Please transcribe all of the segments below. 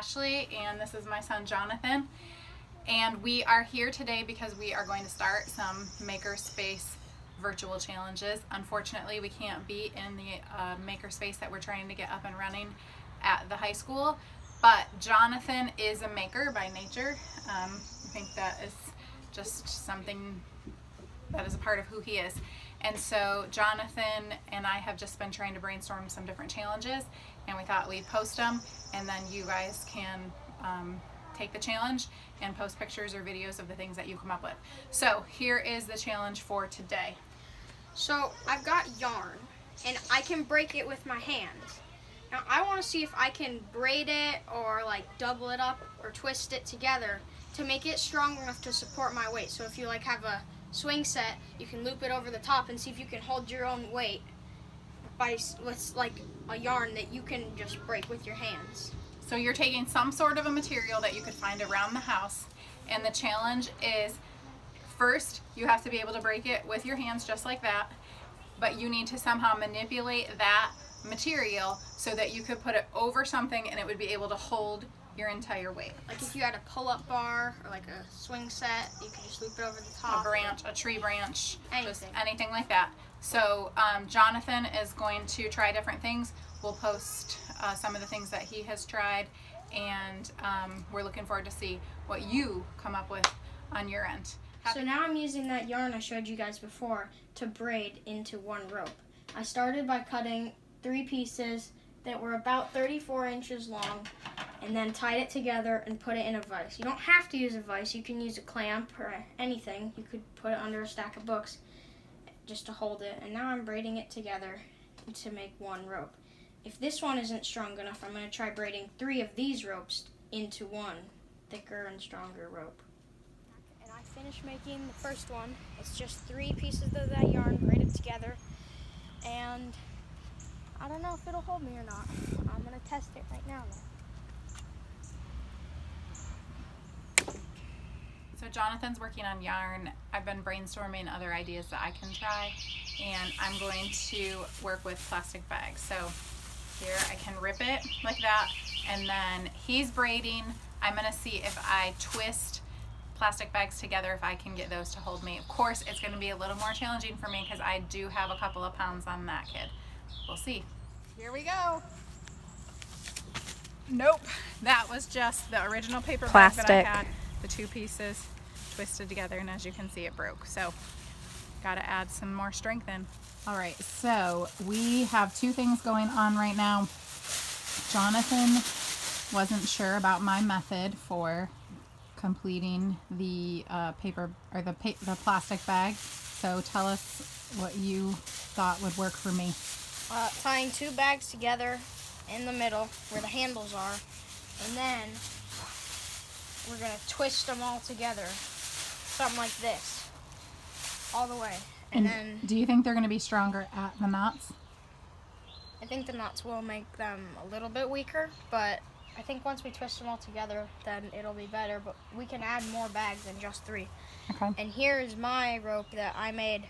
Ashley, and this is my son Jonathan, and we are here today because we are going to start some makerspace virtual challenges. Unfortunately, we can't be in the makerspace that we're trying to get up and running at the high school, but Jonathan is a maker by nature. I think that is just something that is a part of who he is. And so Jonathan and I have just been trying to brainstorm some different challenges, and we thought we'd post them, and then you guys can take the challenge and post pictures or videos of the things that you come up with. So here is the challenge for today. So I've got yarn, and I can break it with my hands. Now I want to see if I can braid it or like double it up or twist it together to make it strong enough to support my weight. So if you like have a swing set, you can loop it over the top and see if you can hold your own weight with like a yarn that you can just break with your hands. So you're taking some sort of a material that you could find around the house, and the challenge is, first you have to be able to break it with your hands just like that, but you need to somehow manipulate that material so that you could put it over something and it would be able to hold your entire weight. Like if you had a pull-up bar or like a swing set, you could just loop it over the top. A branch, a tree branch, anything. Just anything like that. So Jonathan is going to try different things. We'll post some of the things that he has tried, and we're looking forward to see what you come up with on your end. So now I'm using that yarn I showed you guys before to braid into one rope. I started by cutting 3 pieces that were about 34 inches long, and then tied it together and put it in a vise. You don't have to use a vise, you can use a clamp or anything. You could put it under a stack of books just to hold it, and now I'm braiding it together to make one rope. If this one isn't strong enough, I'm going to try braiding 3 of these ropes into one thicker and stronger rope. And I finished making the first one. It's just 3 pieces of that yarn braided together, and I don't know if it'll hold me or not. I'm going to test it right now though. So Jonathan's working on yarn. I've been brainstorming other ideas that I can try, and I'm going to work with plastic bags. So here I can rip it like that, and then he's braiding. I'm going to see if I twist plastic bags together, if I can get those to hold me. Of course, it's going to be a little more challenging for me because I do have a couple of pounds on that kid. We'll see. Here we go. Nope, that was just the original paper bag that I had. The 2 pieces twisted together, and as you can see, it broke. So got to add some more strength in. All right, so we have 2 things going on right now. Jonathan wasn't sure about my method for completing the paper or the plastic bag. So tell us what you thought would work for me. Tying 2 bags together in the middle where the handles are, and then we're going to twist them all together, something like this, all the way. And then, do you think they're going to be stronger at the knots? I think the knots will make them a little bit weaker, but I think once we twist them all together, then it'll be better. But we can add more bags than just 3. Okay. And here is my rope that I made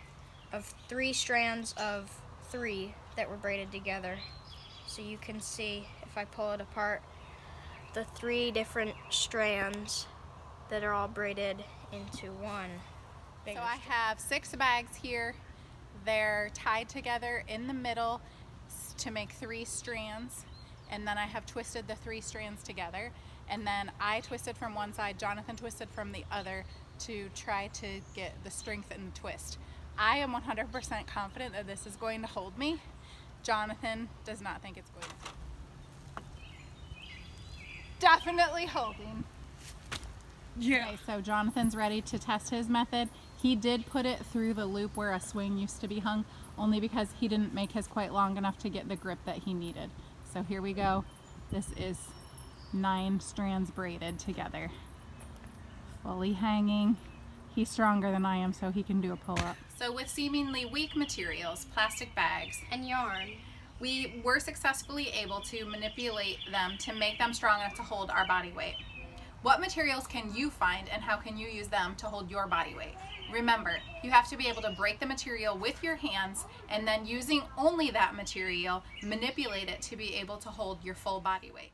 of 3 strands of 3 that were braided together. So you can see, if I pull it apart, the 3 different strands that are all braided into one. So I have 6 bags here. They're tied together in the middle to make 3 strands, and then I have twisted the 3 strands together, and then I twisted from one side, Jonathan twisted from the other to try to get the strength in the twist. I am 100% confident that this is going to hold me. Jonathan does not think it's going to. Definitely holding. Yeah. Okay, so Jonathan's ready to test his method. He did put it through the loop where a swing used to be hung, only because he didn't make his quite long enough to get the grip that he needed. So here we go. This is 9 strands braided together. Fully hanging. He's stronger than I am, so he can do a pull-up. So with seemingly weak materials, plastic bags, and yarn, we were successfully able to manipulate them to make them strong enough to hold our body weight. What materials can you find, and how can you use them to hold your body weight? Remember, you have to be able to break the material with your hands, and then using only that material, manipulate it to be able to hold your full body weight.